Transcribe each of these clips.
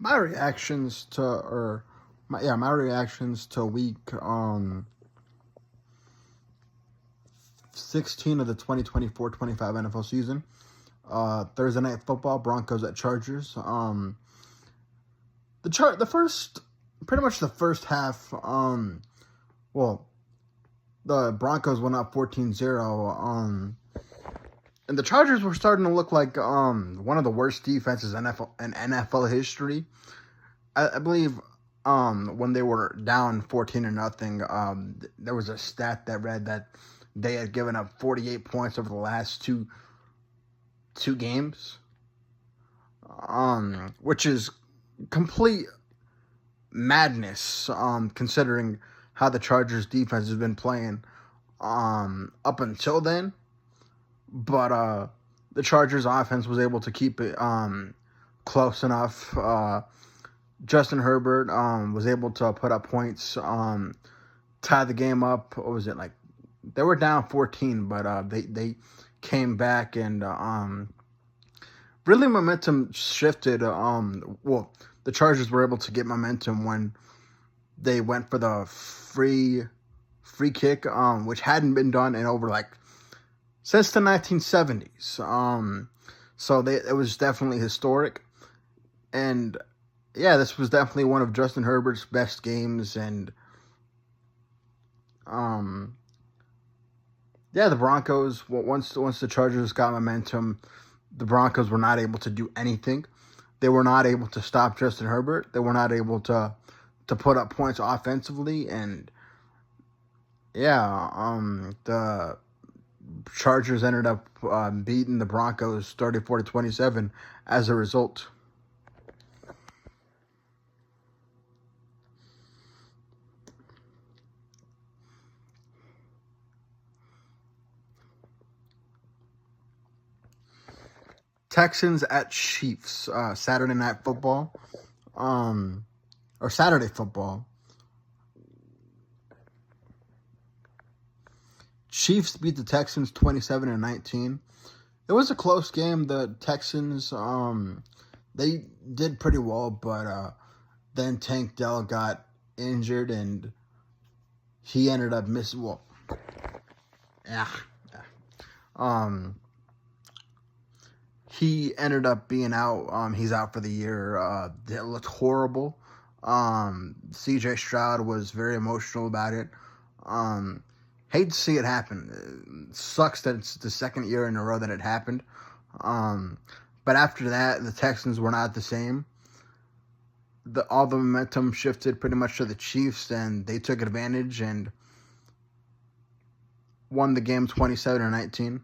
my reactions to or my reactions to week 16 of the 2024-25 NFL season. Thursday night football, Broncos at Chargers. The first pretty much the first half, well, the Broncos went up 14-0, and the Chargers were starting to look like one of the worst defenses in NFL history. I believe when they were down 14-0, there was a stat that read that they had given up 48 points over the last two games, which is complete madness, considering how the Chargers defense has been playing up until then. But the Chargers offense was able to keep it close enough. Justin Herbert was able to put up points, tie the game up. What was it like? They were down 14, but they came back and really momentum shifted. Well, the Chargers were able to get momentum when they went for the free kick, which hadn't been done in over since the 1970s. So it was definitely historic, and yeah, this was definitely one of Justin Herbert's best games, and yeah, the Broncos, once the Chargers got momentum, the Broncos were not able to do anything. They were not able to stop Justin Herbert. They were not able to put up points offensively, and yeah, the Chargers ended up beating the Broncos 34-27 as a result. Texans at Chiefs, Saturday night football, or Saturday football. Chiefs beat the Texans 27-19. It was a close game. The Texans, they did pretty well, but then Tank Dell got injured and he ended up missing. Well, yeah. He ended up being out. He's out for the year. It looked horrible. CJ Stroud was very emotional about it. Hate to see it happen. It sucks that it's the second year in a row that it happened. But after that, the Texans were not the same. All the momentum shifted pretty much to the Chiefs, and they took advantage and won the game 27-19.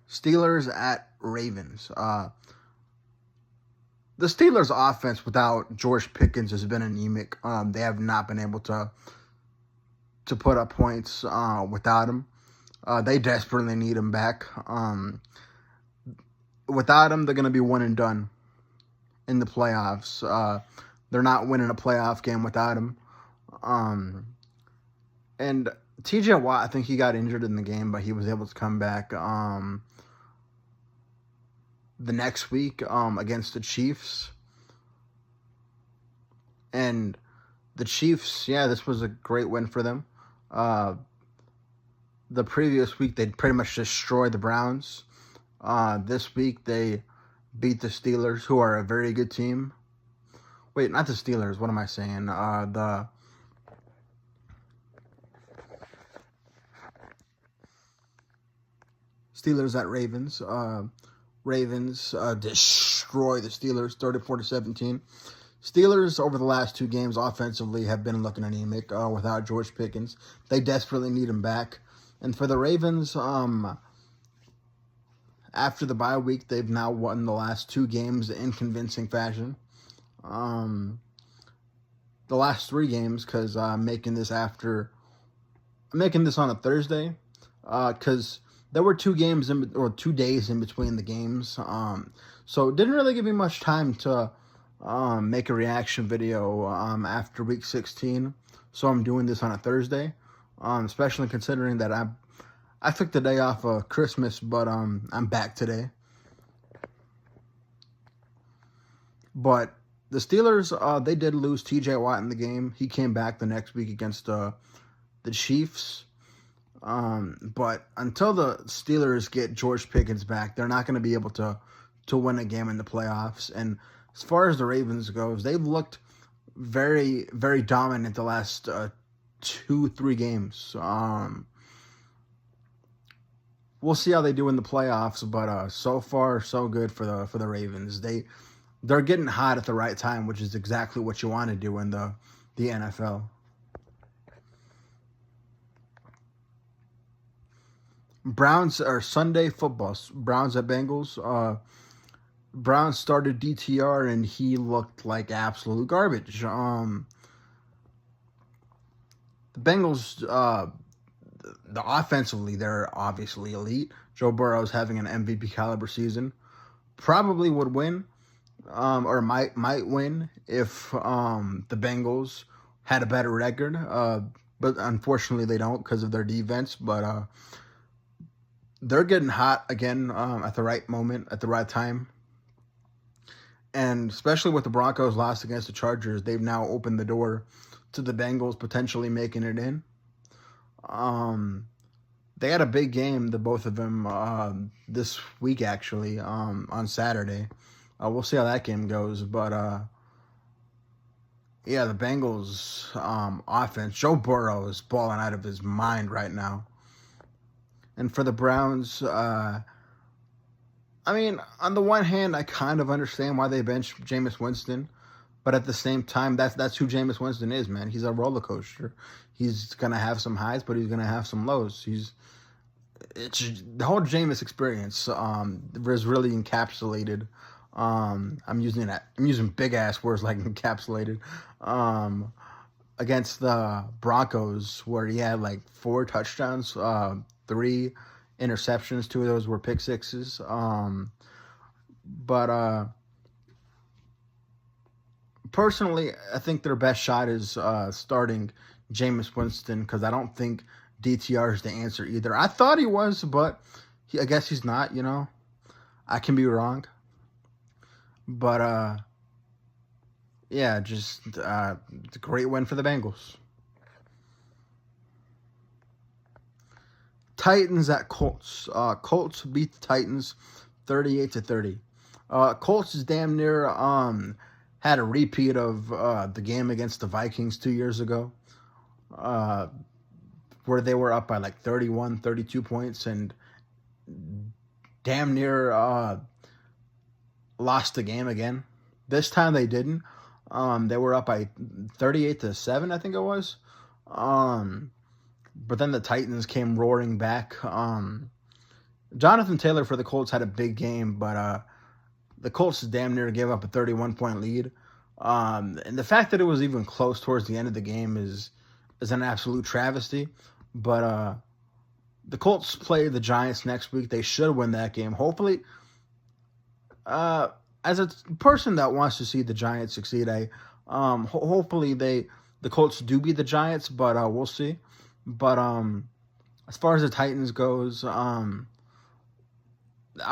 Steelers at Ravens. The Steelers' offense without George Pickens has been anemic. They have not been able to put up points without him. They desperately need him back. Without him, they're going to be one and done in the playoffs. They're not winning a playoff game without him. And T.J. Watt, I think he got injured in the game, but he was able to come back the next week against the Chiefs. And the Chiefs, yeah, this was a great win for them. The previous week, they pretty much destroyed the Browns. This week, they beat the Steelers, who are a very good team. Wait, not the Steelers. What am I saying? The Steelers at Ravens. Ravens destroy the Steelers 34-17. Steelers over the last two games offensively have been looking anemic without George Pickens. They desperately need him back. And for the Ravens, after the bye week, they've now won the last two games in convincing fashion. The last three games, because I'm making this on a Thursday, because there were 2 days in between the games, so it didn't really give me much time to make a reaction video after week 16. So I'm doing this on a Thursday, especially considering that I took the day off of Christmas, but I'm back today. But the Steelers, they did lose T.J. Watt in the game. He came back the next week against the Chiefs. But until the Steelers get George Pickens back, they're not going to be able to win a game in the playoffs. And as far as the Ravens goes, they've looked very, very dominant the last 2-3 games. We'll see how they do in the playoffs, but so far so good for the Ravens. They're getting hot at the right time, which is exactly what you want to do in the NFL. Browns or Sunday football. Browns at Bengals. Browns started DTR and he looked like absolute garbage. The Bengals, the offensively, they're obviously elite. Joe Burrow's having an MVP caliber season. Probably would win, or might win if the Bengals had a better record. But unfortunately they don't because of their defense. But they're getting hot again at the right moment, at the right time. And especially with the Broncos lost against the Chargers, they've now opened the door to the Bengals potentially making it in. They had a big game, the both of them, this week actually, on Saturday. We'll see how that game goes. But yeah, the Bengals offense, Joe Burrow is balling out of his mind right now. And for the Browns, I mean, on the one hand, I kind of understand why they benched Jameis Winston, but at the same time, that's who Jameis Winston is, man. He's a roller coaster. He's gonna have some highs, but he's gonna have some lows. It's the whole Jameis experience was really encapsulated. I'm using big ass words like encapsulated. Against the Broncos, where he had like 4 touchdowns, 3 interceptions, 2 of those were pick sixes. But personally, I think their best shot is starting Jameis Winston, because I don't think DTR is the answer either. I thought he was, but I guess he's not, you know. I can be wrong. But yeah, just it's a great win for the Bengals. Titans at Colts. Colts beat the Titans 38-30. Colts is damn near had a repeat of the game against the Vikings 2 years ago, where they were up by like 31, 32 points and damn near lost the game again. This time they didn't. They were up by 38-7, I think it was. But then the Titans came roaring back. Jonathan Taylor for the Colts had a big game, but the Colts damn near gave up a 31-point lead. And the fact that it was even close towards the end of the game is an absolute travesty. But the Colts play the Giants next week. They should win that game. Hopefully, as a person that wants to see the Giants succeed, hopefully the Colts do beat the Giants, but we'll see. But as far as the Titans goes, I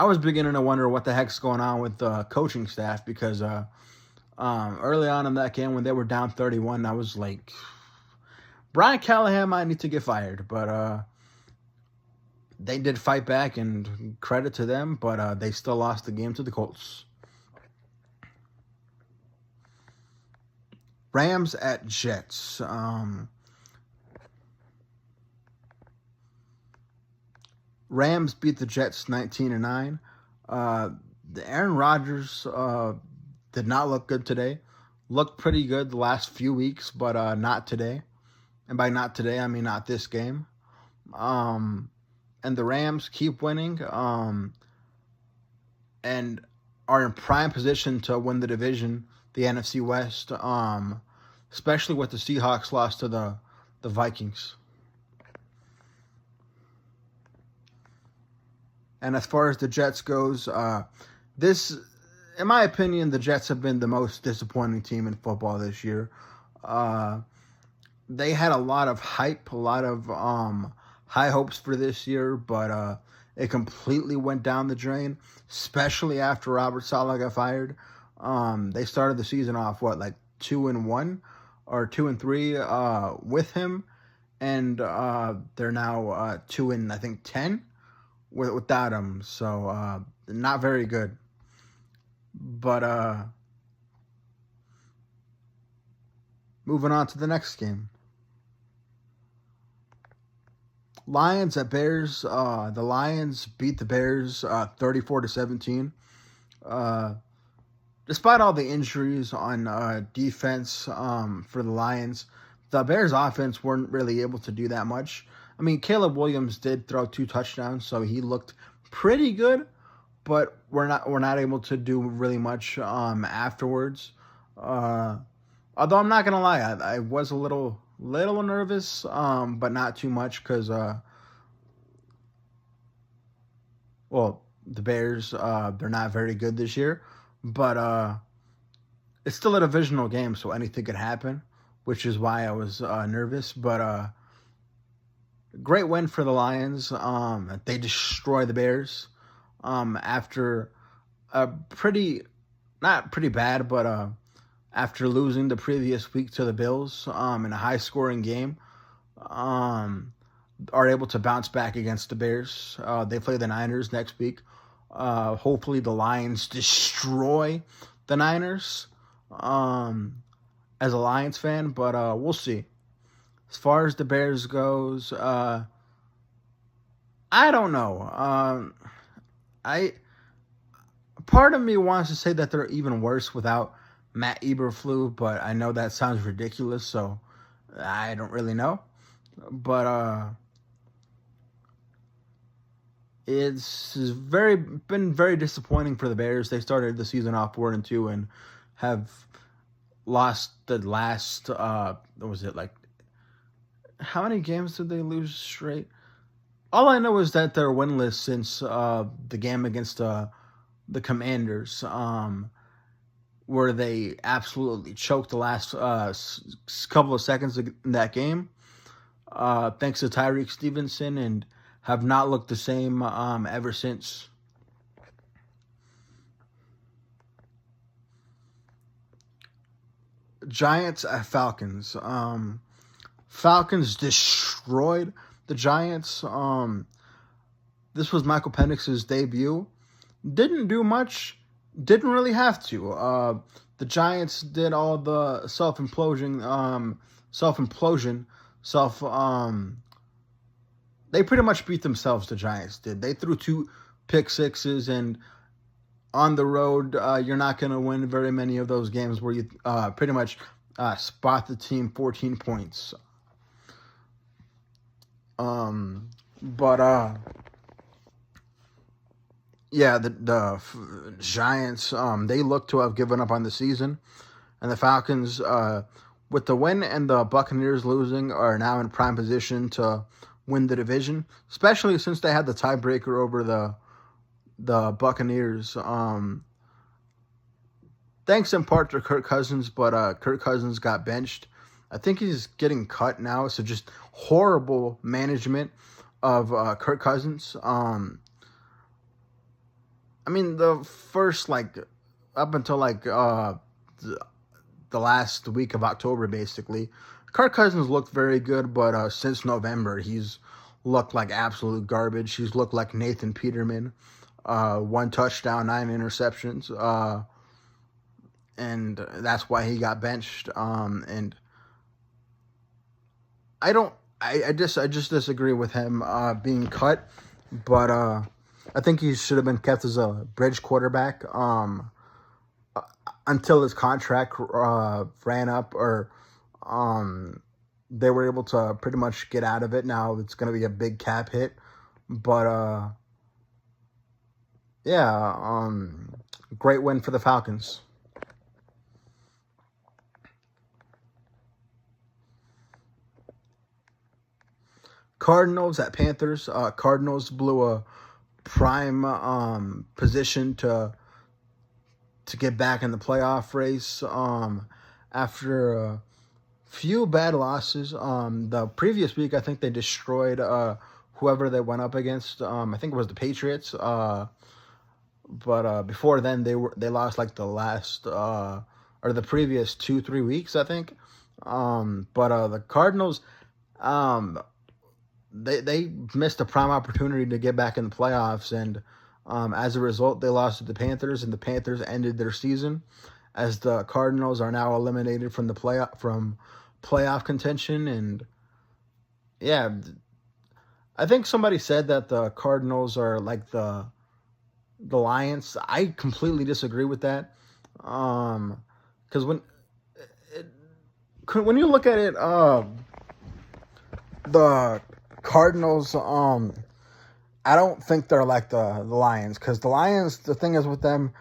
was beginning to wonder what the heck's going on with the coaching staff, because early on in that game when they were down 31, I was like, Brian Callahan might need to get fired. But they did fight back, and credit to them, but they still lost the game to the Colts. Rams at Jets. Rams beat the Jets 19-9. The Aaron Rodgers did not look good today. Looked pretty good the last few weeks, but not today. And by not today, I mean not this game. And the Rams keep winning and are in prime position to win the division, the NFC West, especially with the Seahawks lost to the Vikings. And as far as the Jets goes, in my opinion, the Jets have been the most disappointing team in football this year. They had a lot of hype, a lot of high hopes for this year, but it completely went down the drain, especially after Robert Saleh got fired. They started the season off like 2-1 or 2-3 with him, and they're now 2 I think 10 without him. So not very good. But moving on to the next game. Lions at Bears. The Lions beat the Bears 34-17. Despite all the injuries on defense for the Lions, the Bears offense weren't really able to do that much. I mean, Caleb Williams did throw 2 touchdowns, so he looked pretty good, but we're not able to do really much afterwards. Although I'm not gonna lie, I was a little nervous, but not too much because the Bears they're not very good this year, but it's still a divisional game, so anything could happen, which is why I was nervous. But great win for the Lions. They destroy the Bears after a not pretty bad, but after losing the previous week to the Bills in a high-scoring game, are able to bounce back against the Bears. They play the Niners next week. Hopefully the Lions destroy the Niners as a Lions fan, but we'll see. As far as the Bears goes, I don't know. Part of me wants to say that they're even worse without Matt Eberflus, but I know that sounds ridiculous, so I don't really know. But it's been very disappointing for the Bears. They started the season off 4-2 and have lost the last what was it, like, how many games did they lose straight? All I know is that they're winless since the game against the Commanders, where they absolutely choked the last couple of seconds in that game, thanks to Tyreek Stevenson, and have not looked the same ever since. Giants at Falcons. Falcons destroyed the Giants. This was Michael Penix's debut. Didn't do much. Didn't really have to. The Giants did all the self-implosion. They pretty much beat themselves, the Giants did. They threw 2 pick sixes, and on the road, you're not going to win very many of those games where you pretty much spot the team 14 points. Yeah, the Giants, they look to have given up on the season, and the Falcons, with the win and the Buccaneers losing, are now in prime position to win the division, especially since they had the tiebreaker over the Buccaneers. Thanks in part to Kirk Cousins, but Kirk Cousins got benched. I think he's getting cut now, so just horrible management of Kirk Cousins. I mean, the first, up until the last week of October, basically, Kirk Cousins looked very good, but since November, he's looked like absolute garbage. He's looked like Nathan Peterman. 1 touchdown, 9 interceptions. And that's why he got benched. And I just disagree with him being cut, but I think he should have been kept as a bridge quarterback until his contract ran up, or they were able to pretty much get out of it. Now it's going to be a big cap hit, but great win for the Falcons. Cardinals at Panthers. Cardinals blew a prime position to get back in the playoff race after a few bad losses. The previous week, I think they destroyed whoever they went up against. I think it was the Patriots. but before then they lost like the last or the previous 2-3 weeks, I think. But the Cardinals, um, they missed a prime opportunity to get back in the playoffs, and as a result, they lost to the Panthers, and the Panthers ended their season as the Cardinals are now eliminated from the playoff contention. And yeah, I think somebody said that the Cardinals are like the Lions. I completely disagree with that. Because it, when you look at it, the Cardinals, I don't think they're like the Lions, because the Lions, the thing is with them,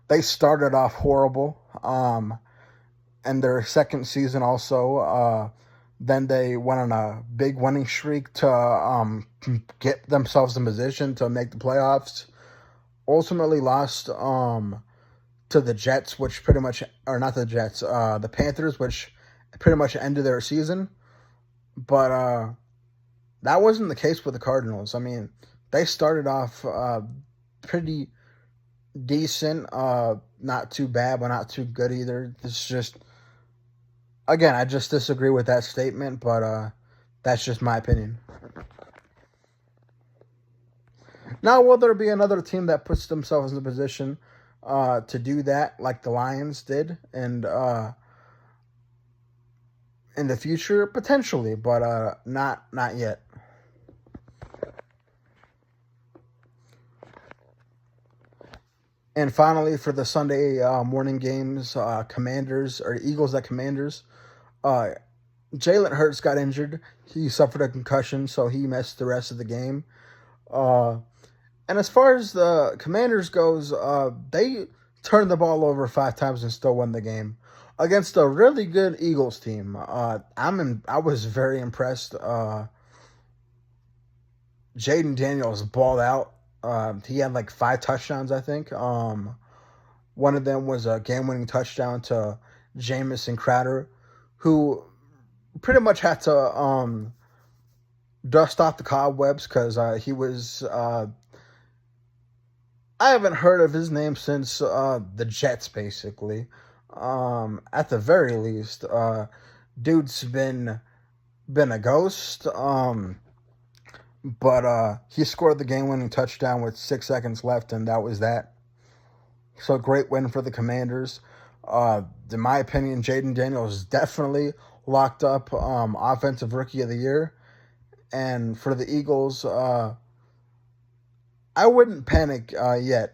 they started off horrible. And their second season also, then they went on a big winning streak to get themselves in position to make the playoffs. Ultimately lost to the Jets, which pretty much, or not the Jets, the Panthers, which pretty much ended their season. But that wasn't the case with the Cardinals. I mean, they started off pretty decent, not too bad, but not too good either. It's just, again, I just disagree with that statement, but that's just my opinion. Now, will there be another team that puts themselves in a position to do that, like the Lions did, and in the future? Potentially, but not yet. And finally, for the Sunday morning games, Commanders or Eagles at Commanders, uh, Jalen Hurts got injured. He suffered a concussion, so he missed the rest of the game. Uh, and as far as the Commanders goes, they turned the ball over 5 times and still won the game against a really good Eagles team. I was very impressed. Jaden Daniels balled out. He had like 5 touchdowns, I think. One of them was a game-winning touchdown to Jamison Crowder, who pretty much had to dust off the cobwebs because he was. I haven't heard of his name since the Jets, basically. At the very least, dude's been a ghost. But he scored the game-winning touchdown with 6 seconds left, and that was that. So great win for the Commanders. In my opinion, Jaden Daniels is definitely locked up Offensive Rookie of the Year. And for the Eagles, I wouldn't panic yet.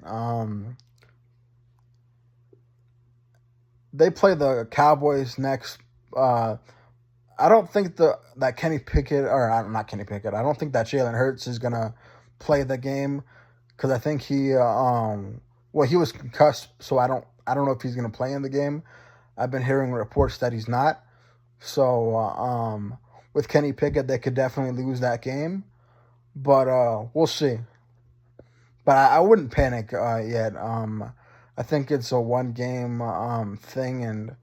They play the Cowboys next. I don't think that Kenny Pickett, or not Kenny Pickett, I don't think that Jalen Hurts is going to play the game, because I think he was concussed, so I don't know if he's going to play in the game. I've been hearing reports that he's not. So with Kenny Pickett, they could definitely lose that game, but we'll see. But I wouldn't panic yet. I think it's a one-game thing, and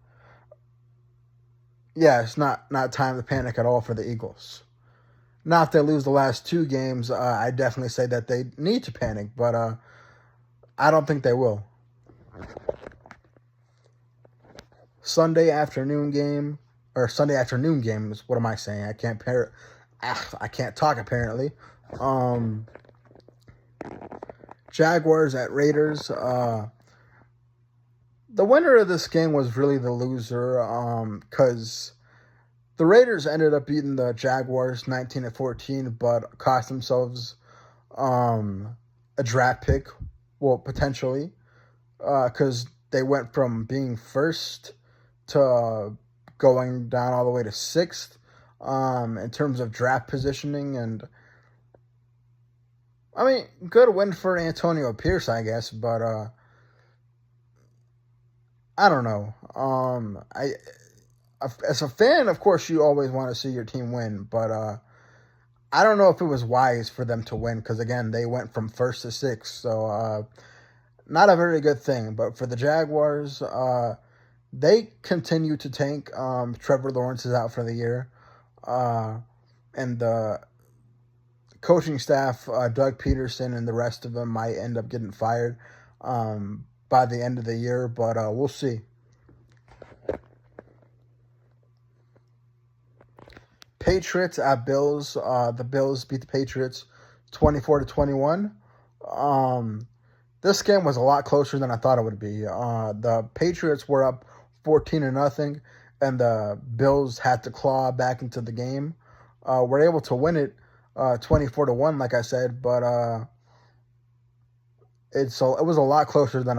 yeah, it's not time to panic at all for the Eagles. Now, if they lose the last 2 games, I definitely say that they need to panic, but I don't think they will. Sunday afternoon game, or Sunday afternoon games. What am I saying? I can't talk apparently. Jaguars at Raiders. The winner of this game was really the loser, because the Raiders ended up beating the Jaguars 19-14, but cost themselves a draft pick, well, potentially, because they went from being first to going down all the way to 6th in terms of draft positioning. And I mean, good win for Antonio Pierce, I guess, but I don't know. As a fan, of course, you always want to see your team win, but I don't know if it was wise for them to win, because again, they went from first to 6th, so not a very good thing. But for the Jaguars, they continue to tank. Trevor Lawrence is out for the year, and the coaching staff, Doug Peterson and the rest of them, might end up getting fired. by the end of the year, but we'll see. Patriots at Bills. The Bills beat the Patriots 24-21. Um, this game was a lot closer than I thought it would be. The Patriots were up 14-0, and the Bills had to claw back into the game. Were able to win it 24-1, like I said, but it was a lot closer than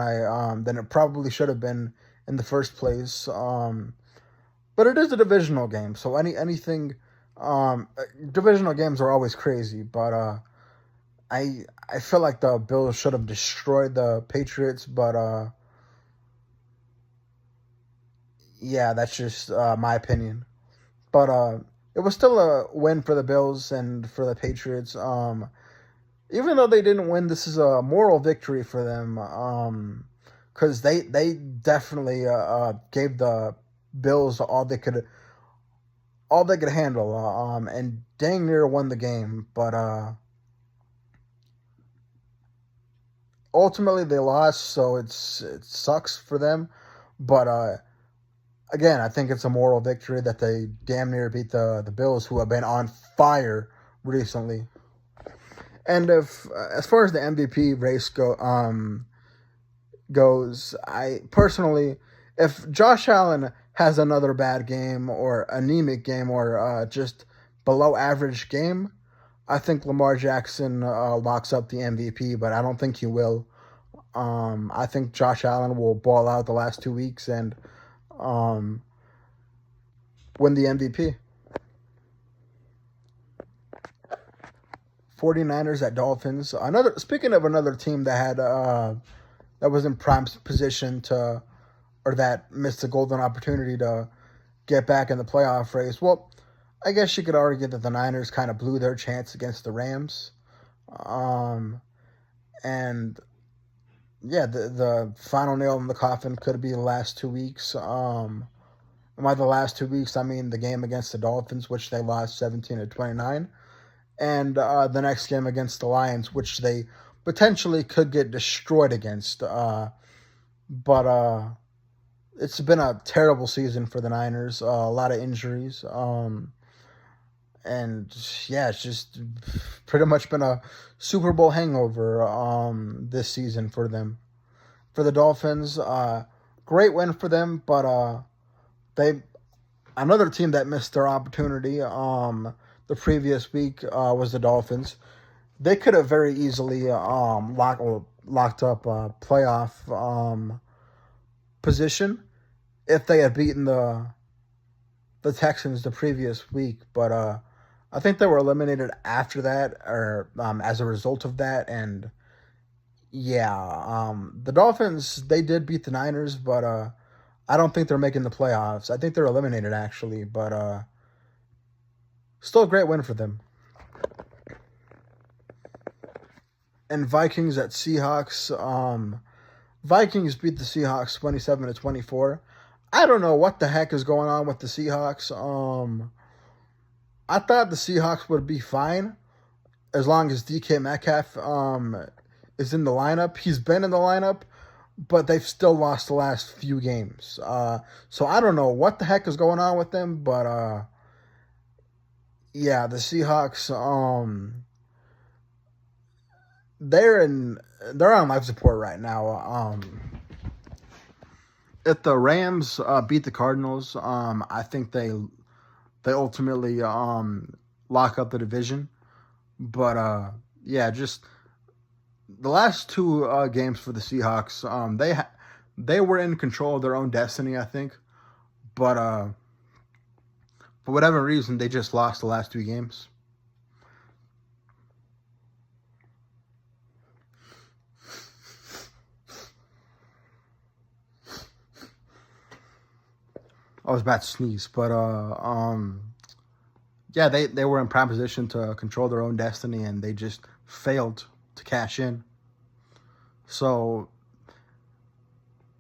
it probably should have been in the first place. But it is a divisional game, so anything. Divisional games are always crazy, but I feel like the Bills should have destroyed the Patriots, but yeah, that's just my opinion. But it was still a win for the Bills and for the Patriots. Even though they didn't win, this is a moral victory for them. Because they definitely gave the Bills all they could handle. And dang near won the game, but ultimately they lost, so it sucks for them. But again, I think it's a moral victory that they damn near beat the Bills, who have been on fire recently. And if as far as the MVP race goes, I personally, if Josh Allen has another bad game or anemic game or just below average game, I think Lamar Jackson locks up the MVP, but I don't think he will. I think Josh Allen will ball out the last 2 weeks and um, win the MVP. 49ers at Dolphins. Speaking of another team that had that was in prime position to, or that missed a golden opportunity to get back in the playoff race. Well, I guess you could argue that the Niners kind of blew their chance against the Rams. And yeah, the final nail in the coffin could be the last 2 weeks. By the last 2 weeks, I mean the game against the Dolphins, which they lost 17-29, and the next game against the Lions, which they potentially could get destroyed against. But it's been a terrible season for the Niners. A lot of injuries. And yeah, it's just pretty much been a Super Bowl hangover this season for them. For the Dolphins, great win for them, but they another team that missed their opportunity the previous week was the Dolphins. They could have very easily locked up a playoff position if they had beaten the Texans the previous week, but I think they were eliminated after that, or as a result of that. And yeah, the Dolphins, they did beat the Niners, but I don't think they're making the playoffs. I think they're eliminated actually, but still a great win for them. And Vikings at Seahawks. Vikings beat the Seahawks 27-24. I don't know what the heck is going on with the Seahawks. I thought the Seahawks would be fine as long as DK Metcalf is in the lineup. He's been in the lineup, but they've still lost the last few games. So I don't know what the heck is going on with them, but yeah, the Seahawks they're on life support right now. If the Rams beat the Cardinals, I think they ultimately lock up the division. But yeah, just the last two games for the Seahawks, they were in control of their own destiny, I think. But for whatever reason, they just lost the last 2 games. I was about to sneeze, but yeah, they were in prime position to control their own destiny, and they just failed to cash in. So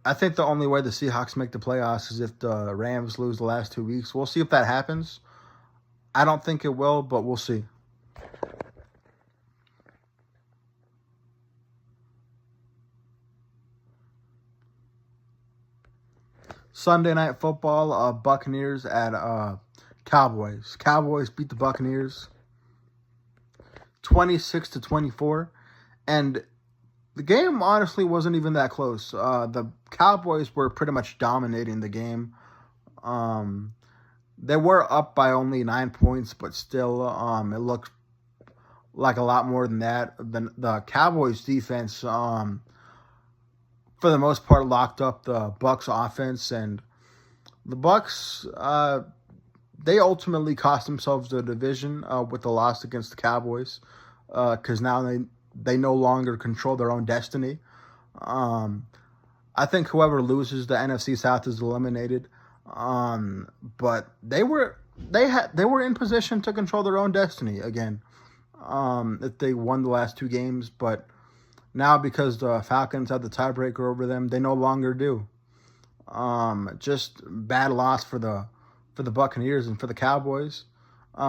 I think the only way the Seahawks make the playoffs is if the Rams lose the last 2 weeks. We'll see if that happens. I don't think it will, but we'll see. Sunday Night Football, Buccaneers at Cowboys. Cowboys beat the Buccaneers 26-24, and the game honestly wasn't even that close. The Cowboys were pretty much dominating the game. They were up by only 9 points, but still, it looked like a lot more than that. The Cowboys defense, for the most part, locked up the Bucks offense, and the Bucks, they ultimately cost themselves the division with the loss against the Cowboys, because now they no longer control their own destiny. I think whoever loses the NFC South is eliminated. But they were in position to control their own destiny again. If they won the last 2 games, but now because the Falcons had the tiebreaker over them, they no longer do. Just bad loss for the Buccaneers and for the Cowboys.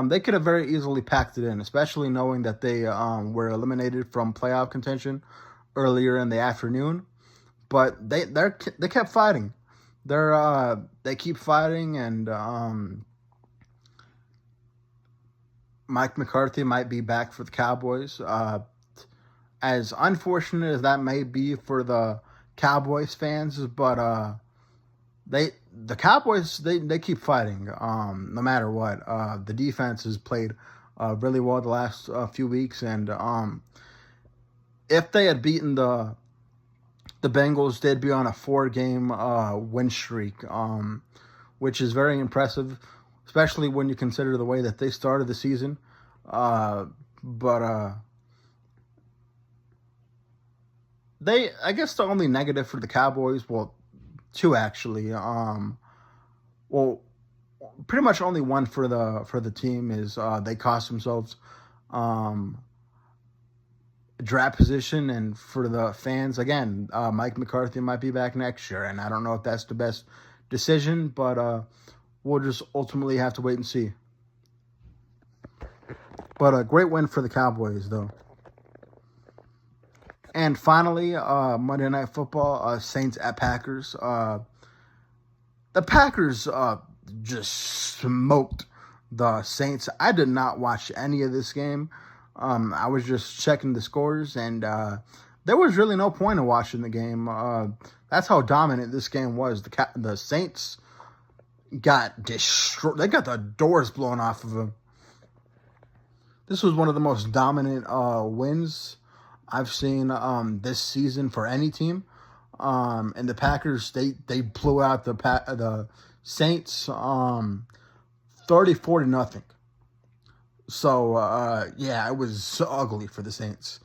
They could have very easily packed it in, especially knowing that they were eliminated from playoff contention earlier in the afternoon. But they kept fighting. They keep fighting, and Mike McCarthy might be back for the Cowboys. As unfortunate as that may be for the Cowboys fans, but the Cowboys they keep fighting no matter what. The defense has played really well the last few weeks, and if they had beaten the Bengals, they'd be on a 4-game win streak, which is very impressive, especially when you consider the way that they started the season. But I guess the only negative for the Cowboys, well, 2 actually. Well, pretty much only one for the team is they cost themselves draft position, and for the fans, again, Mike McCarthy might be back next year, and I don't know if that's the best decision, but we'll just ultimately have to wait and see. But a great win for the Cowboys, though. And finally, Monday Night Football, Saints at Packers. The Packers just smoked the Saints. I did not watch any of this game. I was just checking the scores, and there was really no point in watching the game. That's how dominant this game was. The Saints got destroyed. They got the doors blown off of them. This was one of the most dominant wins I've seen this season for any team. And the Packers, they blew out the Saints 34-0. So, yeah, it was so ugly for the Saints.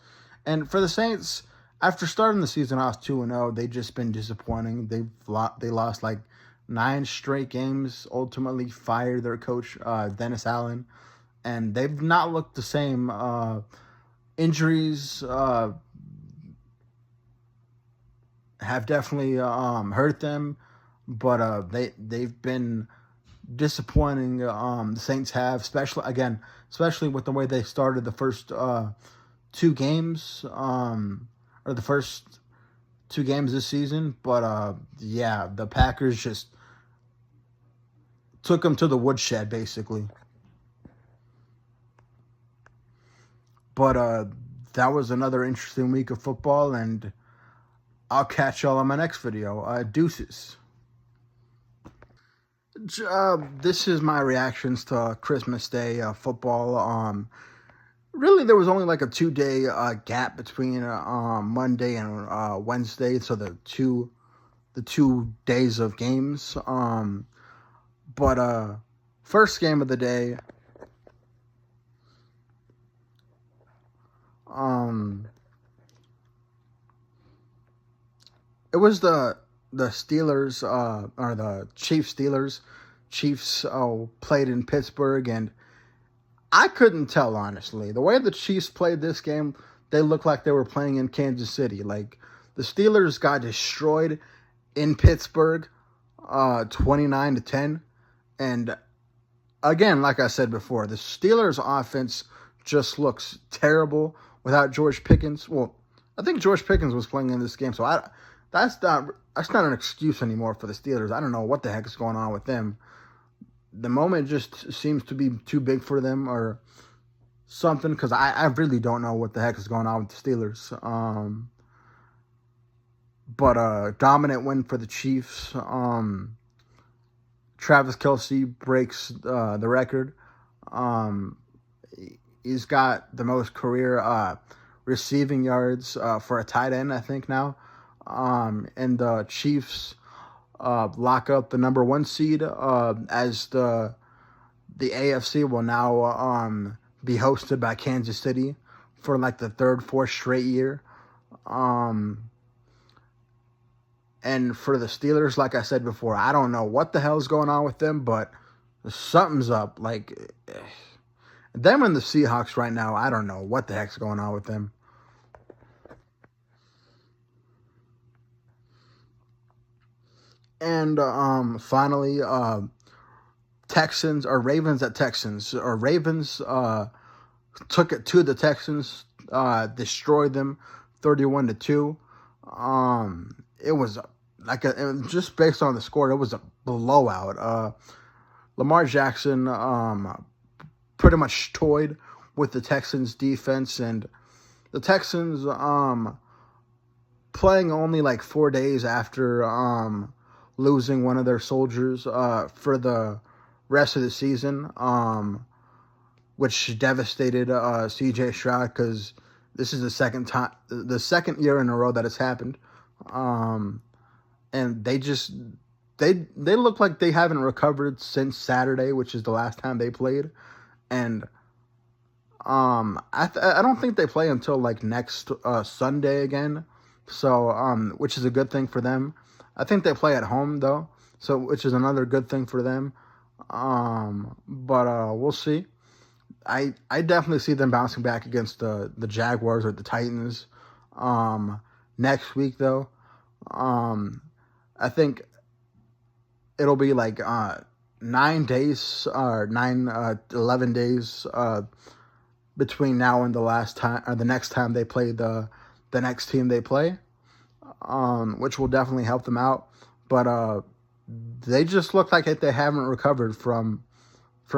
And for the Saints, after starting the season off 2-0, they've just been disappointing. They lost like 9 straight games, ultimately fired their coach, Dennis Allen. And they've not looked the same. Injuries have definitely hurt them, but they've been disappointing. The Saints have, especially with the way they started the first 2 games, or the first 2 games this season. But yeah, the Packers just took them to the woodshed, basically. But that was another interesting week of football, and I'll catch y'all on my next video. Deuces. This is my reactions to Christmas Day football. Really, there was only like a 2-day gap between Monday and Wednesday, so the two days of games. But first game of the day. It was the Steelers, or the Steelers. Chiefs played in Pittsburgh, and I couldn't tell, honestly. The way the Chiefs played this game, they looked like they were playing in Kansas City. Like, the Steelers got destroyed in Pittsburgh, 29-10. And again, like I said before, the Steelers' offense just looks terrible without George Pickens. Well, I think George Pickens was playing in this game, so that's not an excuse anymore for the Steelers. I don't know what the heck is going on with them. The moment just seems to be too big for them or something, because I really don't know what the heck is going on with the Steelers. But dominant win for the Chiefs. Travis Kelce breaks the record. He's got the most career receiving yards for a tight end, I think, now. And the Chiefs lock up the number 1 seed as the AFC will now be hosted by Kansas City for like the 3rd, 4th straight year. And for the Steelers, like I said before, I don't know what the hell's going on with them, but something's up. Like, them and the Seahawks right now, I don't know what the heck's going on with them. And finally, Ravens at Texans. Ravens took it to the Texans, destroyed them 31-2. It was just based on the score, it was a blowout. Lamar Jackson pretty much toyed with the Texans defense, and the Texans playing only like 4 days after losing one of their soldiers for the rest of the season, which devastated CJ Stroud, because this is the second year in a row that it's happened. And they look like they haven't recovered since Saturday, which is the last time they played. And I don't think they play until like next Sunday again. So which is a good thing for them. I think they play at home though, so which is another good thing for them. But we'll see. I definitely see them bouncing back against the Jaguars or the Titans next week though. I think it'll be like 9 days or 11 days between now and the last time or the next time they play the next team they play, which will definitely help them out. But they just look like they haven't recovered from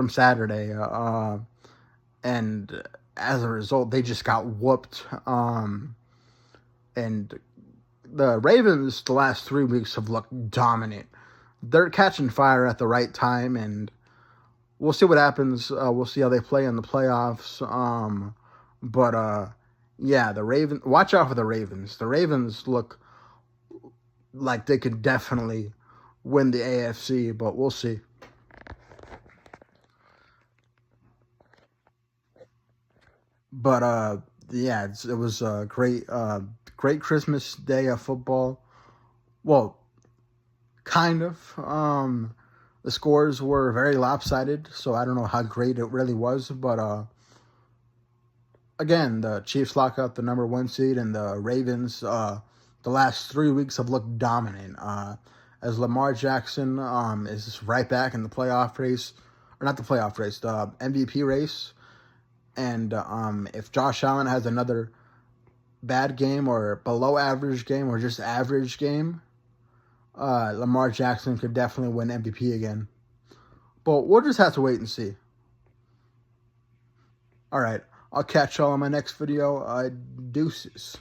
Saturday, and as a result, they just got whooped. And the Ravens the last 3 weeks have looked dominant. They're catching fire at the right time, and we'll see what happens. We'll see how they play in the playoffs. But yeah, the Ravens. Watch out for the Ravens. The Ravens look like they could definitely win the AFC, but we'll see. But yeah, it was a great Christmas day of football. Well, kind of. The scores were very lopsided, so I don't know how great it really was. But again, the Chiefs lock up the number 1 seed, and the Ravens, the last 3 weeks have looked dominant. As Lamar Jackson is right back in the playoff race, or not the playoff race, the MVP race. And if Josh Allen has another bad game or below average game or just average game, Lamar Jackson could definitely win MVP again. But we'll just have to wait and see. All right, I'll catch y'all in my next video. Deuces.